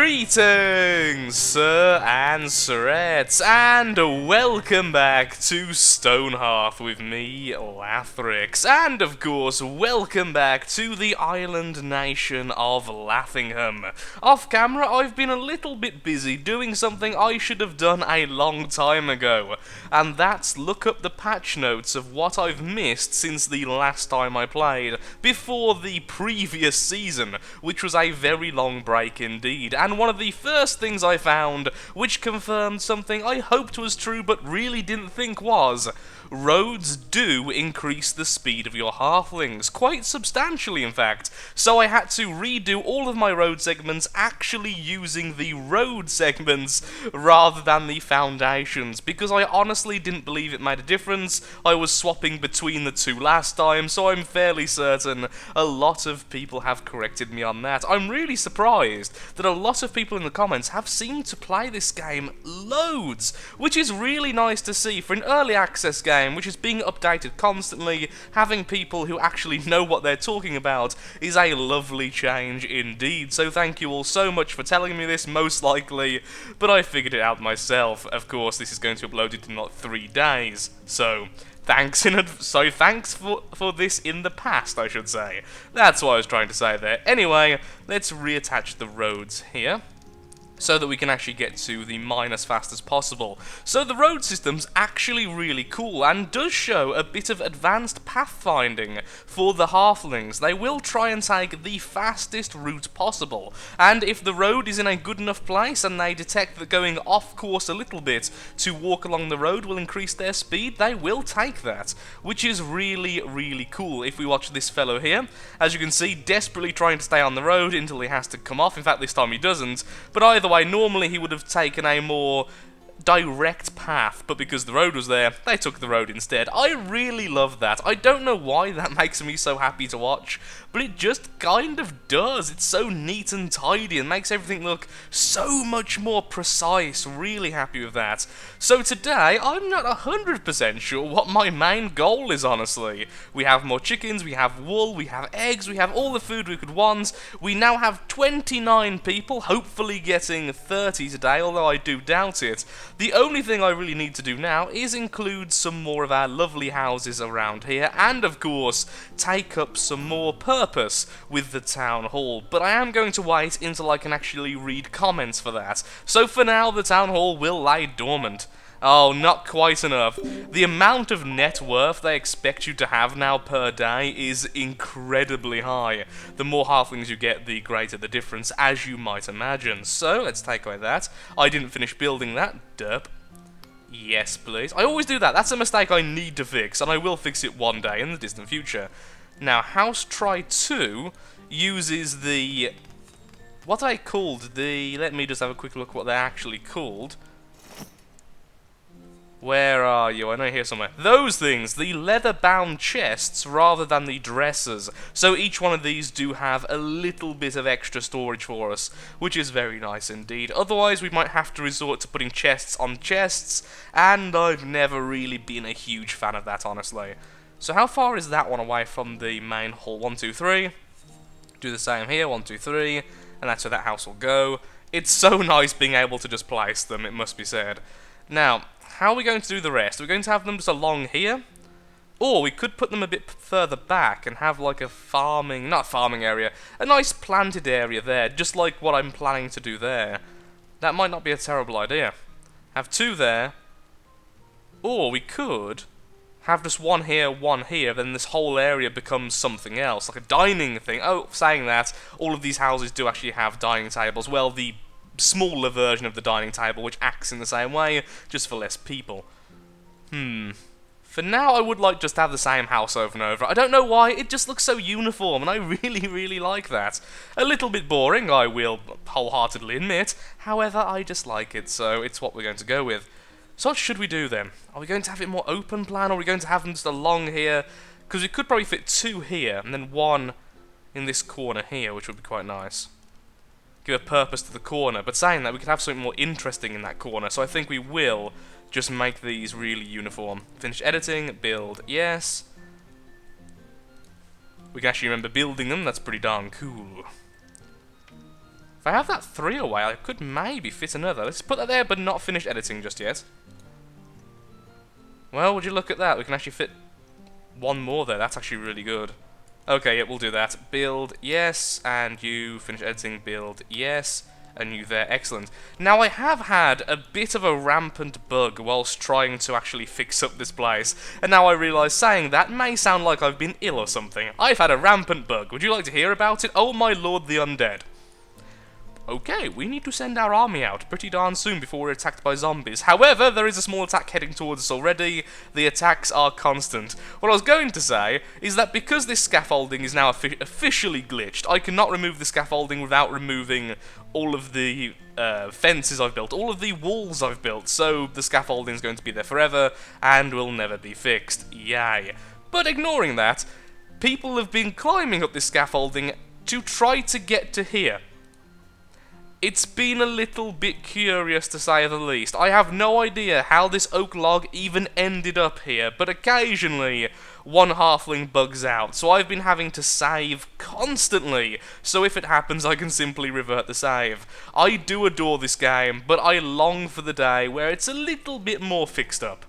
Greetings, sir and sirettes, and welcome back to Stonehearth with me, Lathrix, and of course, welcome back to the island nation of Lathingham. Off camera, I've been a little bit busy doing something I should have done a long time ago, and that's look up the patch notes of what I've missed since the last time I played, before the previous season, which was a very long break indeed. And one of the first things I found, which confirmed something I hoped was true but really didn't think was, roads do increase the speed of your halflings, quite substantially in fact, so I had to redo all of my road segments actually using the road segments rather than the foundations, because I honestly didn't believe it made a difference. I was swapping between the two last time, so I'm fairly certain a lot of people have corrected me on that. I'm really surprised that a lot of people in the comments have seemed to play this game loads, which is really nice to see for an early access game which is being updated constantly. Having people who actually know what they're talking about is a lovely change indeed, so thank you all so much for telling me this, most likely, but I figured it out myself. Of course, this is going to be uploaded in like 3 days, so thanks for this in the past, I should say. That's what I was trying to say there. Anyway, let's reattach the roads here, so that we can actually get to the mine as fast as possible. So the road system's actually really cool, and does show a bit of advanced pathfinding for the halflings. They will try and take the fastest route possible, and if the road is in a good enough place and they detect that going off course a little bit to walk along the road will increase their speed, they will take that, which is really, really cool. If we watch this fellow here, as you can see, desperately trying to stay on the road until he has to come off. In fact, this time he doesn't, but either way, normally he would have taken a more direct path, but because the road was there, they took the road instead. I really love that. I don't know why that makes me so happy to watch, but it just kind of does. It's so neat and tidy and makes everything look so much more precise. Really happy with that. So today, I'm not 100% sure what my main goal is, honestly. We have more chickens, we have wool, we have eggs, we have all the food we could want. We now have 29 people, hopefully getting 30 today, although I do doubt it. The only thing I really need to do now is include some more of our lovely houses around here, and of course, take up some more purpose with the town hall. But I am going to wait until I can actually read comments for that. So for now, the town hall will lie dormant. Oh, not quite enough. The amount of net worth they expect you to have now per day is incredibly high. The more halflings you get, the greater the difference, as you might imagine. So, let's take away that. I didn't finish building that. Derp. Yes, please. I always do that. That's a mistake I need to fix, and I will fix it one day in the distant future. Now, House Try 2 uses the... what I called the... let me just have a quick look what they're actually called. Where are you? I know here somewhere. Those things, the leather-bound chests rather than the dressers. So each one of these do have a little bit of extra storage for us, which is very nice indeed. Otherwise, we might have to resort to putting chests on chests, and I've never really been a huge fan of that, honestly. So how far is that one away from the main hall? 1, 2, 3. Do the same here. 1, 2, 3. And that's where that house will go. It's so nice being able to just place them, it must be said. Now, how are we going to do the rest? Are we going to have them just along here? Or we could put them a bit further back and have like a farming, not farming area, a nice planted area there, just like what I'm planning to do there. That might not be a terrible idea. Have 2 there. Or we could have just one here, then this whole area becomes something else, like a dining thing. Oh, saying that, all of these houses do actually have dining tables. Well, the smaller version of the dining table, which acts in the same way, just for less people. For now, I would like just to have the same house over and over. I don't know why, it just looks so uniform, and I really, really like that. A little bit boring, I will wholeheartedly admit. However, I just like it, so it's what we're going to go with. So what should we do then? Are we going to have it more open plan, or are we going to have them just along here? Because we could probably fit 2 here, and then 1 in this corner here, which would be quite nice. Give a purpose to the corner, but saying that, we could have something more interesting in that corner, so I think we will just make these really uniform. Finish editing, build, yes. We can actually remember building them, that's pretty darn cool. If I have that 3 away, I could maybe fit another. Let's put that there, but not finish editing just yet. Well, would you look at that? We can actually fit one more there. That's actually really good. Okay, yeah, we'll do that. Build, yes, and you finish editing, build, yes, and you there, excellent. Now, I have had a bit of a rampant bug whilst trying to actually fix up this place, and now I realise saying that may sound like I've been ill or something. I've had a rampant bug. Would you like to hear about it? Oh my lord, the undead. Okay, we need to send our army out pretty darn soon before we're attacked by zombies. However, there is a small attack heading towards us already. The attacks are constant. What I was going to say is that because this scaffolding is now officially glitched, I cannot remove the scaffolding without removing all of the fences I've built, all of the walls I've built, so the scaffolding is going to be there forever and will never be fixed. Yay. But ignoring that, people have been climbing up this scaffolding to try to get to here. It's been a little bit curious to say the least. I have no idea how this oak log even ended up here, but occasionally one halfling bugs out, so I've been having to save constantly, so if it happens I can simply revert the save. I do adore this game, but I long for the day where it's a little bit more fixed up.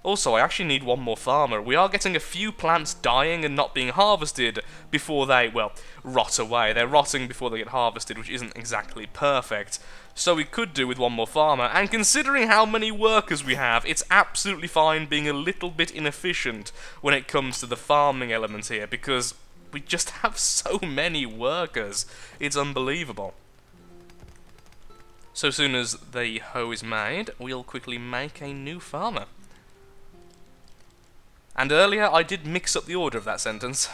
Also, I actually need one more farmer. We are getting a few plants dying and not being harvested before they, well, rot away. They're rotting before they get harvested, which isn't exactly perfect. So we could do with one more farmer, and considering how many workers we have, it's absolutely fine being a little bit inefficient when it comes to the farming element here, because we just have so many workers. It's unbelievable. So soon as the hoe is made, we'll quickly make a new farmer. And earlier, I did mix up the order of that sentence.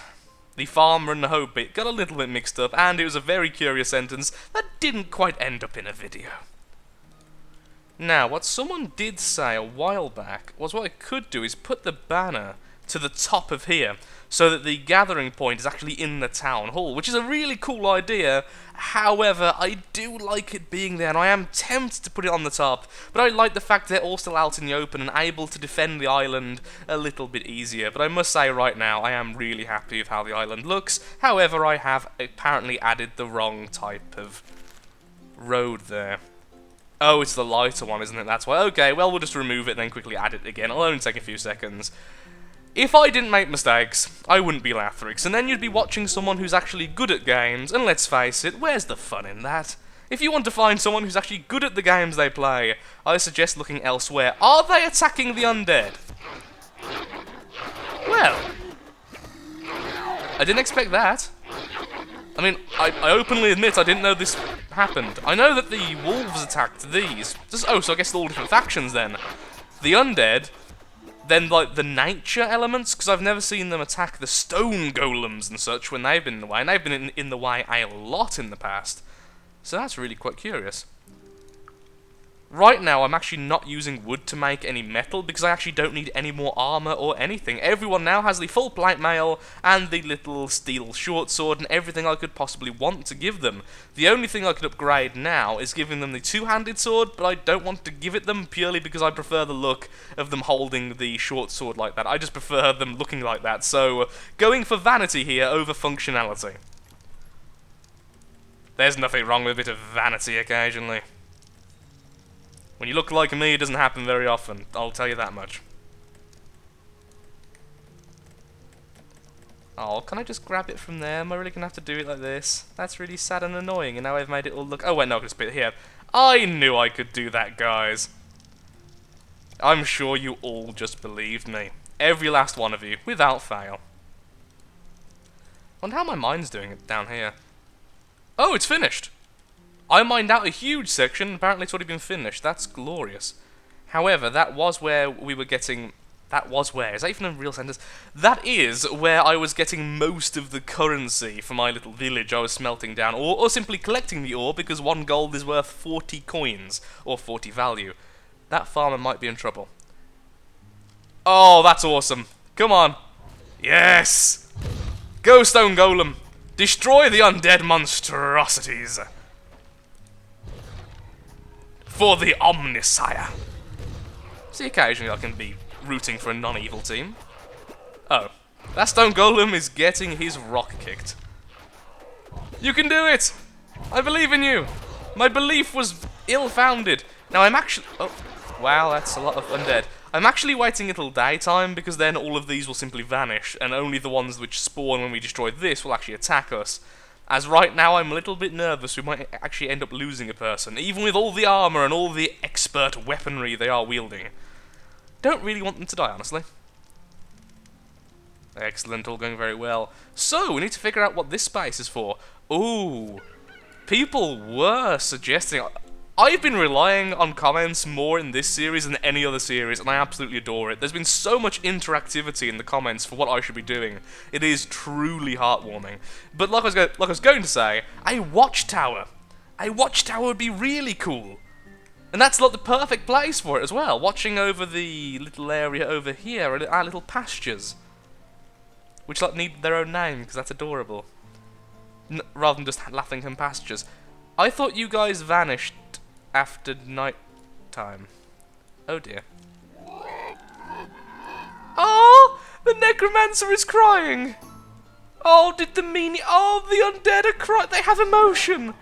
The farmer and the hoe bit got a little bit mixed up, and it was a very curious sentence that didn't quite end up in a video. Now, what someone did say a while back was what I could do is put the banner to the top of here, so that the gathering point is actually in the town hall, which is a really cool idea. However, I do like it being there, and I am tempted to put it on the top, but I like the fact they're all still out in the open and able to defend the island a little bit easier. But I must say right now, I am really happy with how the island looks. However, I have apparently added the wrong type of road there. Oh, it's the lighter one, isn't it? That's why. Okay, well, we'll just remove it and then quickly add it again. It'll only take a few seconds. If I didn't make mistakes, I wouldn't be Lathingham, and then you'd be watching someone who's actually good at games, and let's face it, where's the fun in that? If you want to find someone who's actually good at the games they play, I suggest looking elsewhere. Are they attacking the undead? Well, I didn't expect that. I mean, I openly admit I didn't know this happened. I know that the wolves attacked these. Oh, so I guess they're all different factions then. The undead, then like the nature elements, because I've never seen them attack the stone golems and such when they've been in the way, and they've been in the way a lot in the past. So that's really quite curious. Right now, I'm actually not using wood to make any metal, because I actually don't need any more armor or anything. Everyone now has the full plate mail, and the little steel short sword, and everything I could possibly want to give them. The only thing I could upgrade now is giving them the two-handed sword, but I don't want to give it them purely because I prefer the look of them holding the short sword like that. I just prefer them looking like that, so going for vanity here over functionality. There's nothing wrong with a bit of vanity occasionally. When you look like me, it doesn't happen very often, I'll tell you that much. Oh, can I just grab it from there? Am I really going to have to do it like this? That's really sad and annoying, and now I've made it all look... Oh, wait, no, I can just put it here. I knew I could do that, guys. I'm sure you all just believed me. Every last one of you, without fail. I wonder how my mine's doing it down here. Oh, it's finished! I mined out a huge section, apparently it's already been finished. That's glorious. However, that was where we were getting... That was where? Is that even a real sentence? That is where I was getting most of the currency for my little village I was smelting down, or simply collecting the ore, because 1 gold is worth 40 coins, or 40 value. That farmer might be in trouble. Oh, that's awesome. Come on. Yes! Go, Stone Golem! Destroy the undead monstrosities! For the Omnisire. See, occasionally I can be rooting for a non-evil team. Oh. That Stone Golem is getting his rock kicked. You can do it! I believe in you! My belief was ill-founded. Now I'm actually... Oh, wow, that's a lot of undead. I'm actually waiting until daytime, because then all of these will simply vanish, and only the ones which spawn when we destroy this will actually attack us. As right now, I'm a little bit nervous we might actually end up losing a person, even with all the armor and all the expert weaponry they are wielding. Don't really want them to die, honestly. Excellent, all going very well. So, we need to figure out what this space is for. Ooh, people were suggesting... I've been relying on comments more in this series than any other series, and I absolutely adore it. There's been so much interactivity in the comments for what I should be doing. It is truly heartwarming. But like I was going to say, a watchtower. A watchtower would be really cool. And that's like the perfect place for it as well, watching over the little area over here, our little pastures. Which like need their own name, because that's adorable. Rather than just Lathingham pastures. I thought you guys vanished after night time. Oh dear. Oh, the necromancer is crying. Oh, did the meanie? Oh, the undead are crying. They have emotion.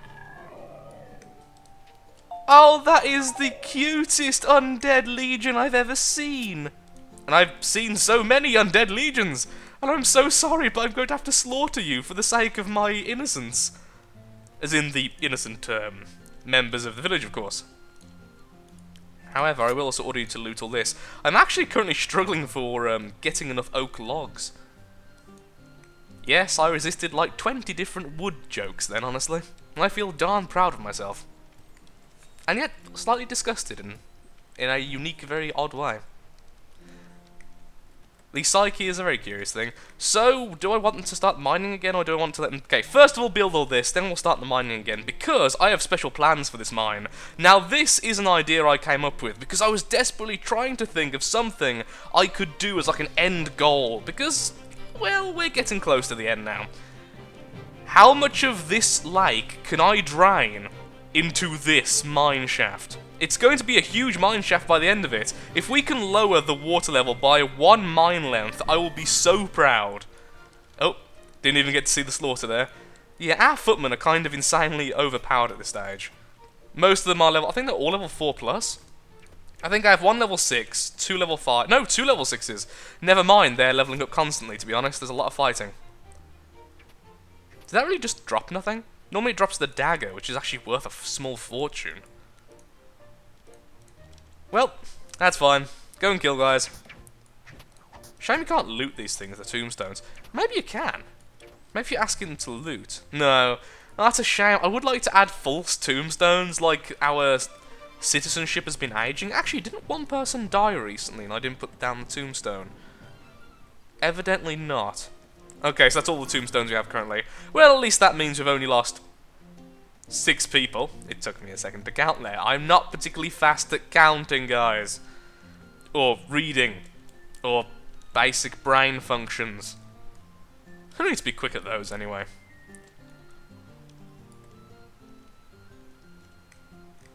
Oh, that is the cutest undead legion I've ever seen. And I've seen so many undead legions. And I'm so sorry, but I'm going to have to slaughter you for the sake of my innocence. As in the innocent members of the village, of course. However, I will also order you to loot all this. I'm actually currently struggling for getting enough oak logs. Yes, I resisted like 20 different wood jokes then, honestly. And I feel darn proud of myself. And yet, slightly disgusted in a unique, very odd way. The psyche is a very curious thing. So, do I want them to start mining again, or do I want to let them... Okay, first of all, build all this, then we'll start the mining again, because I have special plans for this mine. Now, this is an idea I came up with, because I was desperately trying to think of something I could do as like an end goal, because, well, we're getting close to the end now. How much of this lake can I drain into this mine shaft? It's going to be a huge mine shaft by the end of it. If we can lower the water level by 1 mine length, I will be so proud. Oh, didn't even get to see the slaughter there. Yeah, our footmen are kind of insanely overpowered at this stage. Most of them are level... I think they're all level 4+. I think I have 1 level 6, 2 level 5... No, 2 level 6s. Never mind, they're leveling up constantly, to be honest. There's a lot of fighting. Did that really just drop nothing? Normally it drops the dagger, which is actually worth a small fortune. Well, that's fine. Go and kill guys. Shame you can't loot these things, the tombstones. Maybe you can. Maybe if you're asking them to loot. No, that's a shame. I would like to add false tombstones, like our citizenship has been aging. Actually, didn't one person die recently and I didn't put down the tombstone? Evidently not. Okay, so that's all the tombstones we have currently. Well, at least that means we've only lost 6 people. It took me a second to count there. I'm not particularly fast at counting, guys. Or reading. Or basic brain functions. I need to be quick at those anyway.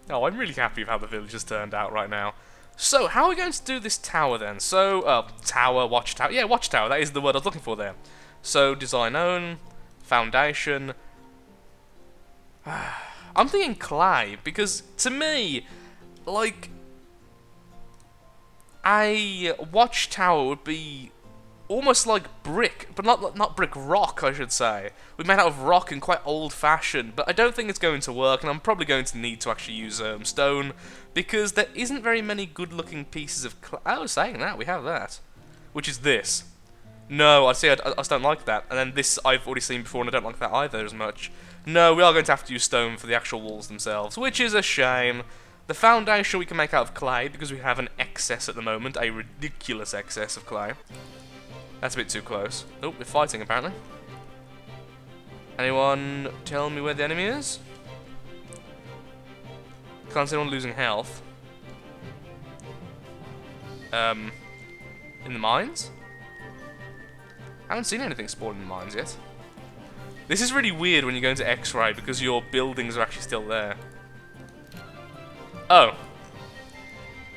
Oh, I'm really happy with how the village has turned out right now. So, how are we going to do this tower then? So, tower, watchtower. Yeah, watchtower, that is the word I was looking for there. So, design own, foundation. I'm thinking clay, because to me, like, a watchtower would be almost like brick, but not brick rock, I should say. We're made out of rock and quite old-fashioned, but I don't think it's going to work, and I'm probably going to need to actually use stone, because there isn't very many good-looking pieces of clay. I was saying that, we have that. Which is this. No, I just don't like that. And then this I've already seen before, and I don't like that either as much. No, we are going to have to use stone for the actual walls themselves, which is a shame. The foundation we can make out of clay, because we have an excess at the moment, a ridiculous excess of clay. That's a bit too close. Oh, we're fighting apparently. Anyone tell me where the enemy is? Can't see anyone losing health. In the mines? I haven't seen anything spawn in the mines yet. This is really weird when you go into X-ray because your buildings are actually still there. Oh.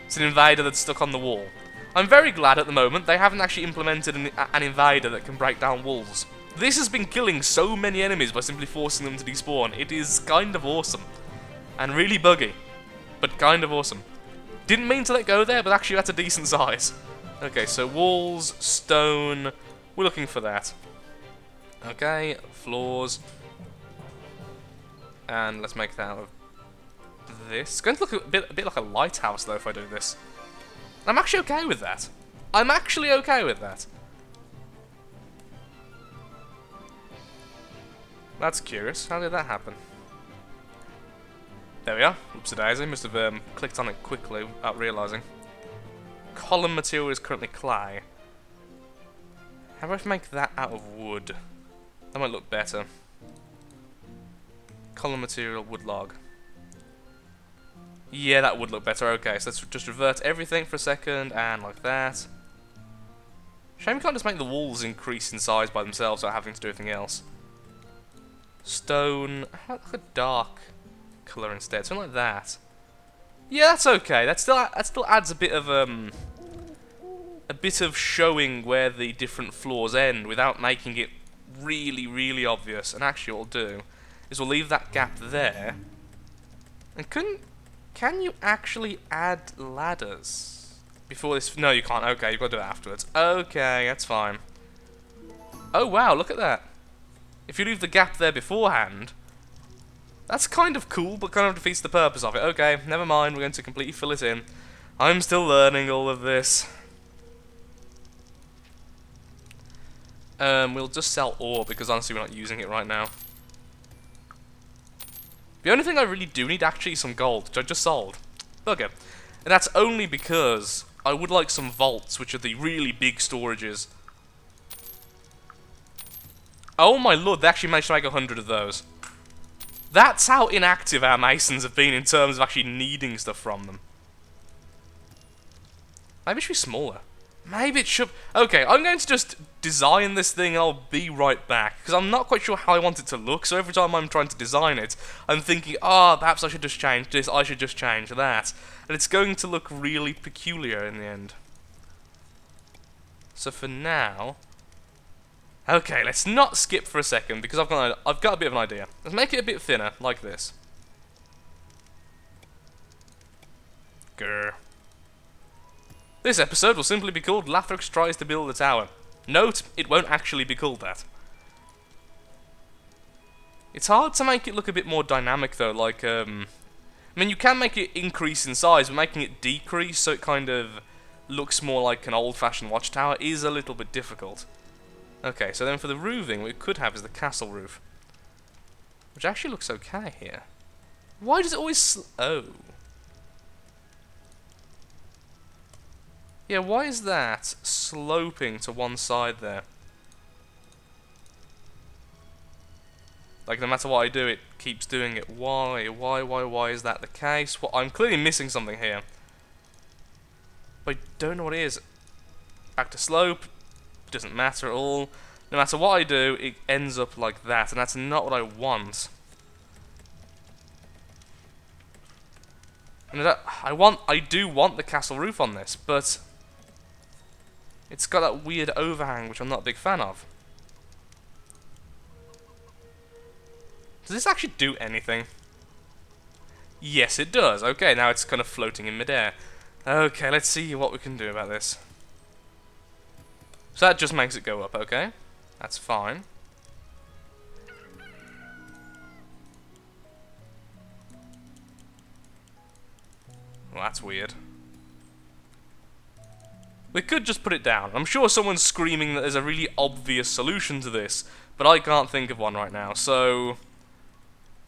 It's an invader that's stuck on the wall. I'm very glad at the moment they haven't actually implemented an invader that can break down walls. This has been killing so many enemies by simply forcing them to despawn. It is kind of awesome. And really buggy. But kind of awesome. Didn't mean to let go there, but actually that's a decent size. Okay, so walls, stone. We're looking for that. Okay, floors. And let's make that out of this. It's going to look a bit like a lighthouse, though, if I do this. I'm actually okay with that. I'm actually okay with that. That's curious. How did that happen? There we are. Oopsie-daisy. Must have clicked on it quickly without realising. Column material is currently clay. How do I make that out of wood? That might look better. Column material, wood log. Yeah, that would look better. Okay, so let's just revert everything for a second, and like that. Shame we can't just make the walls increase in size by themselves without having to do anything else. Stone. How about like a dark colour instead? Something like that. Yeah, that's okay. That still adds a bit of showing where the different floors end without making it really, really obvious. And actually, what we'll do is we'll leave that gap there. And can you actually add ladders before this? No, you can't. Okay, you've got to do it afterwards. Okay, that's fine. Oh wow, look at that. If you leave the gap there beforehand, that's kind of cool, but kind of defeats the purpose of it. Okay, never mind, we're going to completely fill it in. I'm still learning all of this. We'll just sell ore, because honestly we're not using it right now. The only thing I really do need actually is some gold, which I just sold. Bugger. And that's only because I would like some vaults, which are the really big storages. Oh my lord, they actually managed to make 100 of those. That's how inactive our masons have been in terms of actually needing stuff from them. Maybe it should be smaller. Maybe it should... Okay, I'm going to just design this thing and I'll be right back. Because I'm not quite sure how I want it to look, so every time I'm trying to design it, I'm thinking, perhaps I should just change this, I should just change that. And it's going to look really peculiar in the end. So for now... Okay, let's not skip for a second, because I've got a bit of an idea. Let's make it a bit thinner, like this. Grr. This episode will simply be called Lathrix Tries to Build a Tower. Note, it won't actually be called that. It's hard to make it look a bit more dynamic though, like, I mean, you can make it increase in size, but making it decrease so it kind of looks more like an old-fashioned watchtower is a little bit difficult. Okay, so then for the roofing, what we could have is the castle roof. Which actually looks okay here. Why does it always oh. Yeah, why is that sloping to one side there? Like, no matter what I do, it keeps doing it. Why is that the case? Well, I'm clearly missing something here. But I don't know what it is. Back to slope. Doesn't matter at all. No matter what I do, it ends up like that, and that's not what I want. And I do want the castle roof on this, but it's got that weird overhang, which I'm not a big fan of. Does this actually do anything? Yes, it does. Okay, now it's kind of floating in midair. Okay, let's see what we can do about this. So that just makes it go up, okay? That's fine. Well, that's weird. We could just put it down. I'm sure someone's screaming that there's a really obvious solution to this, but I can't think of one right now, so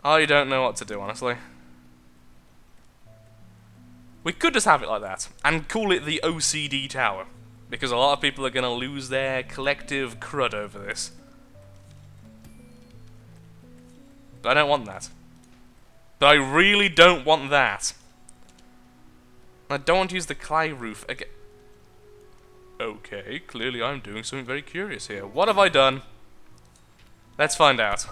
I don't know what to do, honestly. We could just have it like that, and call it the OCD Tower. Because a lot of people are going to lose their collective crud over this. But I don't want that. But I really don't want that. I don't want to use the clay roof again. Okay, clearly I'm doing something very curious here. What have I done? Let's find out.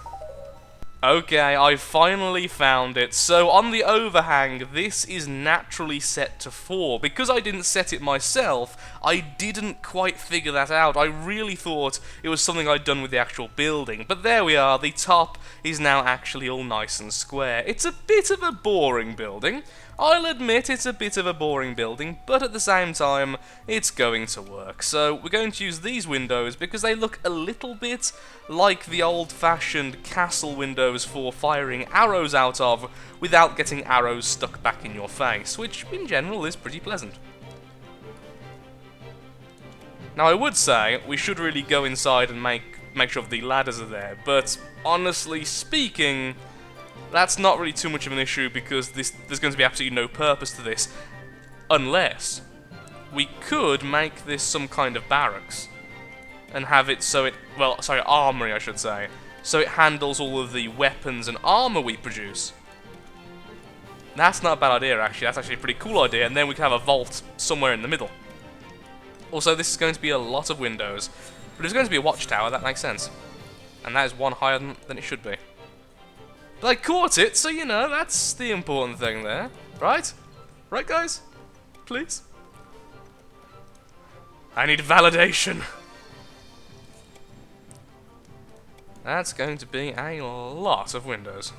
Okay, I finally found it. So on the overhang, this is naturally set to 4. Because I didn't set it myself, I didn't quite figure that out. I really thought it was something I'd done with the actual building. But there we are, the top is now actually all nice and square. It's a bit of a boring building. I'll admit it's a bit of a boring building, but at the same time, it's going to work. So we're going to use these windows because they look a little bit like the old-fashioned castle windows for firing arrows out of without getting arrows stuck back in your face, which in general is pretty pleasant. Now I would say we should really go inside and make sure the ladders are there, but honestly speaking, that's not really too much of an issue because there's going to be absolutely no purpose to this. Unless we could make this some kind of barracks and have it so it, well, sorry, armory I should say, so it handles all of the weapons and armor we produce. That's not a bad idea actually, that's actually a pretty cool idea, and then we can have a vault somewhere in the middle. Also, this is going to be a lot of windows, but it's going to be a watchtower, that makes sense. And that is one higher than it should be. But I caught it, so you know, that's the important thing there. Right? Right, guys? Please? I need validation. That's going to be a lot of windows.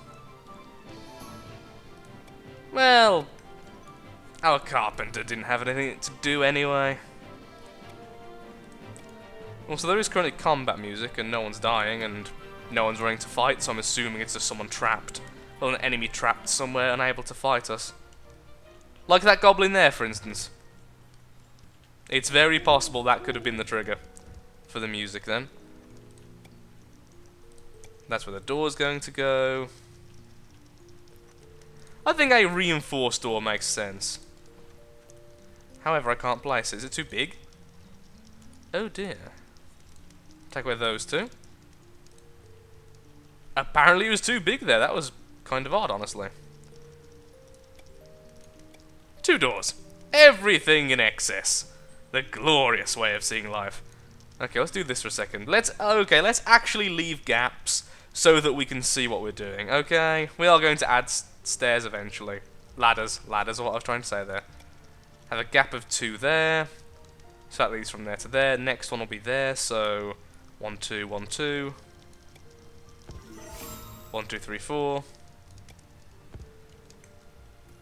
Well, our carpenter didn't have anything to do anyway. Also, there is currently combat music, and no one's dying, and no one's running to fight, so I'm assuming it's just someone trapped. Well, an enemy trapped somewhere, unable to fight us. Like that goblin there, for instance. It's very possible that could have been the trigger for the music, then. That's where the door's going to go. I think a reinforced door makes sense. However, I can't place it. Is it too big? Oh dear. Take away those two. Apparently it was too big there. That was kind of odd, honestly. 2 doors. Everything in excess. The glorious way of seeing life. Okay, let's do this for a second. Let's actually leave gaps so that we can see what we're doing. Okay, we are going to add stairs eventually. Ladders are what I was trying to say there. Have a gap of 2 there. So that leads from there to there. Next one will be there, so 1, 2, 1, 2. 1, 2, 3, 4.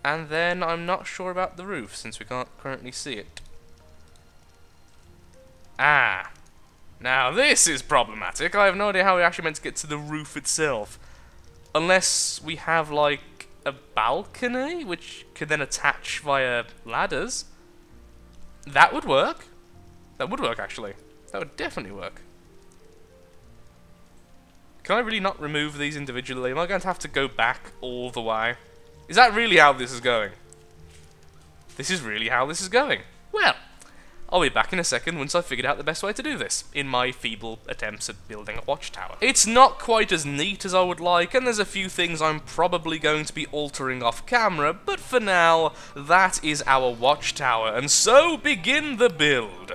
And then I'm not sure about the roof since we can't currently see it. Ah. Now this is problematic. I have no idea how we actually meant to get to the roof itself. Unless we have like a balcony which could then attach via ladders. That would work. That would work actually. That would definitely work. Can I really not remove these individually? Am I going to have to go back all the way? Is that really how this is going? This is really how this is going. Well, I'll be back in a second once I've figured out the best way to do this, in my feeble attempts at building a watchtower. It's not quite as neat as I would like, and there's a few things I'm probably going to be altering off camera, but for now, that is our watchtower, and so begin the build.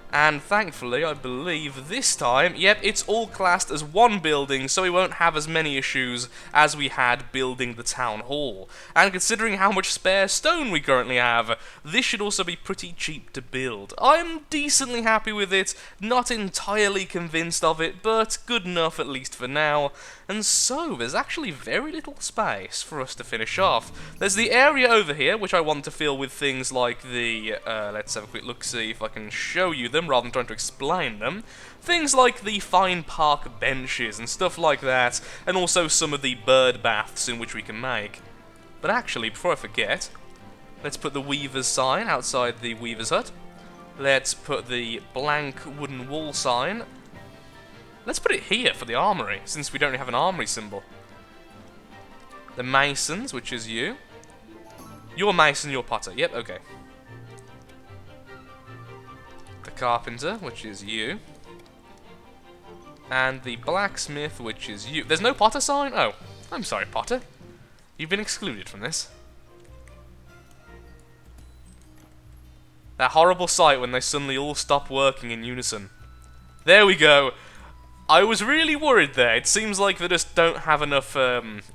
And thankfully, I believe this time, yep, it's all classed as one building, so we won't have as many issues as we had building the town hall. And considering how much spare stone we currently have, this should also be pretty cheap to build. I'm decently happy with it, not entirely convinced of it, but good enough at least for now. And so, there's actually very little space for us to finish off. There's the area over here, which I want to fill with things like the, let's have a quick look, see if I can show you them, rather than trying to explain them. Things like the fine park benches and stuff like that, and also some of the bird baths in which we can make. But actually, before I forget, let's put the weaver's sign outside the weaver's hut. Let's put the blank wooden wall sign. Let's put it here for the armory, since we don't really have an armory symbol. The masons, which is you. You're mason, you're potter. Yep, okay. The carpenter, which is you. And the blacksmith, which is you. There's no potter sign? Oh, I'm sorry, Potter. You've been excluded from this. That horrible sight when they suddenly all stop working in unison. There we go. I was really worried there. It seems like they just don't have enough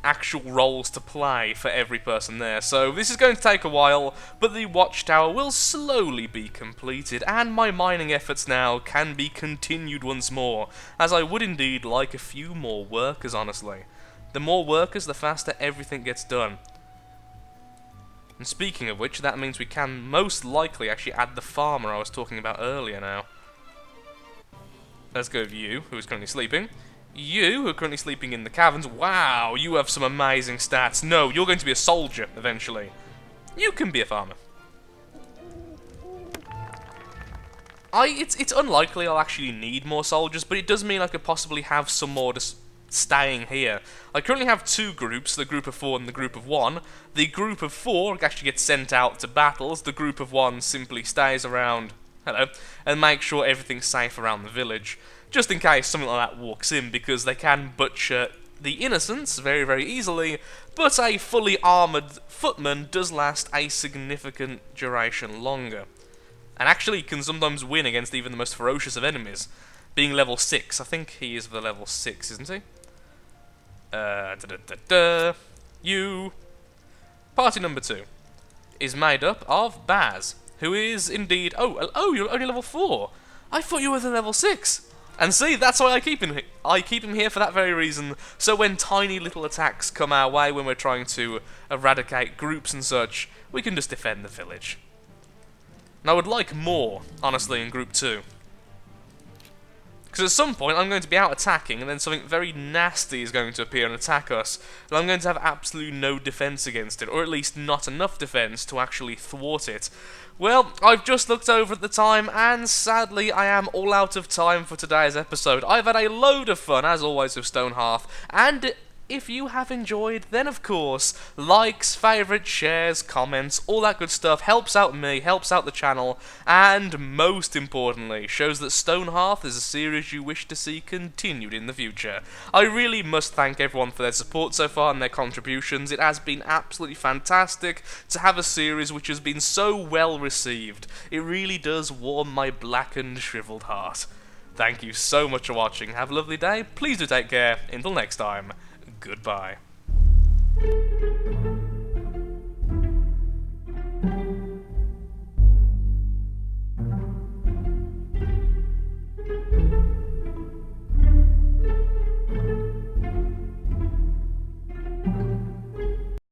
actual roles to play for every person there. So this is going to take a while, but the watchtower will slowly be completed, and my mining efforts now can be continued once more, as I would indeed like a few more workers, honestly. The more workers, the faster everything gets done. And speaking of which, that means we can most likely actually add the farmer I was talking about earlier now. Let's go with you, who is currently sleeping. You, who are currently sleeping in the caverns. Wow, you have some amazing stats. No, you're going to be a soldier, eventually. You can be a farmer. It's unlikely I'll actually need more soldiers, but it does mean I could possibly have some more just staying here. I currently have two groups, the group of 4 and the group of 1. The group of 4 actually gets sent out to battles. The group of 1 simply stays around, and make sure everything's safe around the village, just in case something like that walks in, because they can butcher the innocents very, very easily, but a fully armoured footman does last a significant duration longer, and actually can sometimes win against even the most ferocious of enemies, being level 6. I think he is the level 6, isn't he? You. Party number 2 is made up of Baz, who is indeed... Oh, you're only level 4. I thought you were the level 6. And see, that's why I keep him. I keep him here for that very reason. So when tiny little attacks come our way, when we're trying to eradicate groups and such, we can just defend the village. And I would like more, honestly, in Group 2. Because at some point I'm going to be out attacking, and then something very nasty is going to appear and attack us, and I'm going to have absolutely no defense against it, or at least not enough defense to actually thwart it. Well, I've just looked over at the time, and sadly I am all out of time for today's episode. I've had a load of fun, as always, with Stonehearth, and if you have enjoyed, then of course, likes, favourites, shares, comments, all that good stuff helps out me, helps out the channel, and most importantly, shows that Stonehearth is a series you wish to see continued in the future. I really must thank everyone for their support so far and their contributions. It has been absolutely fantastic to have a series which has been so well received. It really does warm my blackened, shriveled heart. Thank you so much for watching. Have a lovely day. Please do take care. Until next time. Goodbye.